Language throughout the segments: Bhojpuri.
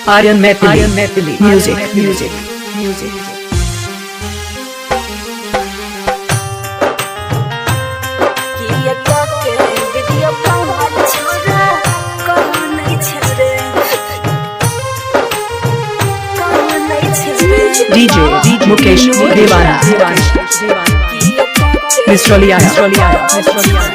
Aryan Methili. Music. DJ Mukesh Devana. Mr. Liana.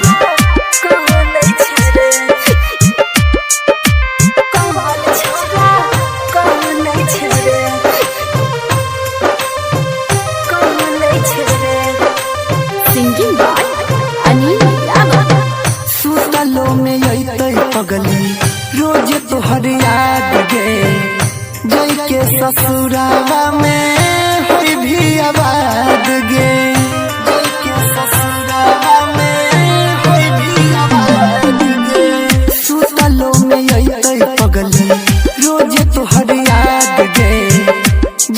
Singing by Anil Yadav. सुतलो में अइतै पगली रोज तोहर याद गे जई के ससुरावा में होई भी आबाद गे जई के ससुरावा में होई भी आबाद गे सुतलो में अइतै पगली रोज तोहर याद गे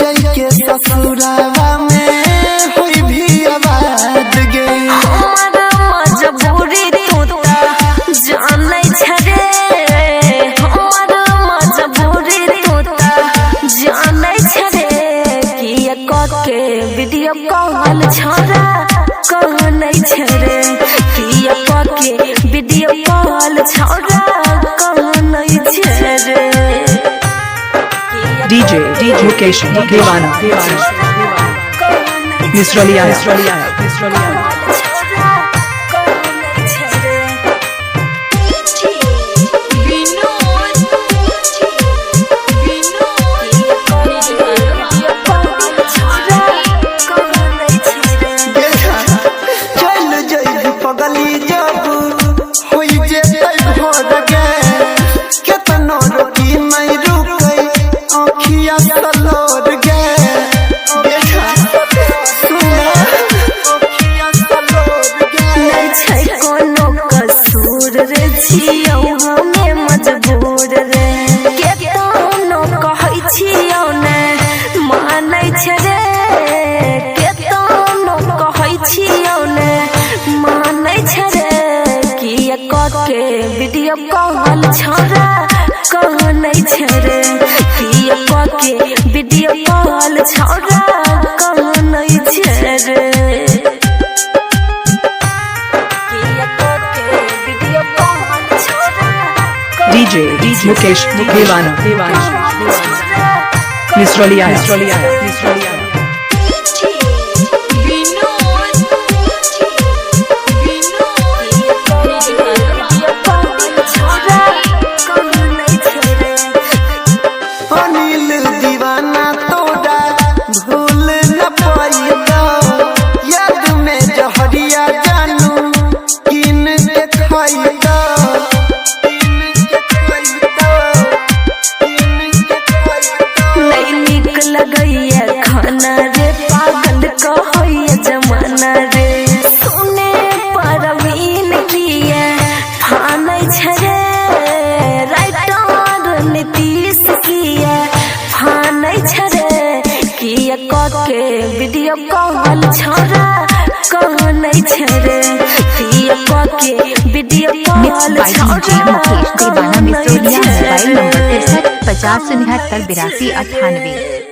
जई के ससुरावा में होई भी आबाद गे वीडियो कॉल छोड़ा कहने छरे किया के वीडियो कॉल छोड़ा कहने छरे DJ Mukesh Devana. Mr. Liana. पगली जब होई जेतै भोर गे केतनो रोटी नहीं रुकै आँखिया सलोर गे देखा सुना आँखिया सलोर गे नहीं छै कोनो कसूर रे छियौ हमे मजबूर रे केतनो कहै छियौ ने मानै छै रे केतनो कहै छियौ ने मानै छै रे किया के वीडियो कॉल छोड़ा कहने छै रे किया के वीडियो कॉल छोड़ा कहने छै रे DJ Mukesh Devana. Mr. Liana. Anil दीवाना तोड़ा भूल न पाइबो याद में जहरिया जानू किन के खाइबो नहीं निक लगैया खाना रे पागल कहैया जमाना रे सुने परवीन किया फानै छै रे राइटर नीतीश किया फानै छै रे किया के वीडियो कॉल छोड़ा कहने छै रे किया के वीडियो कॉल छोड़ा मुकेश देवाना मिस्रोलिया मोबाइल नंबर 63 50 69 82 98।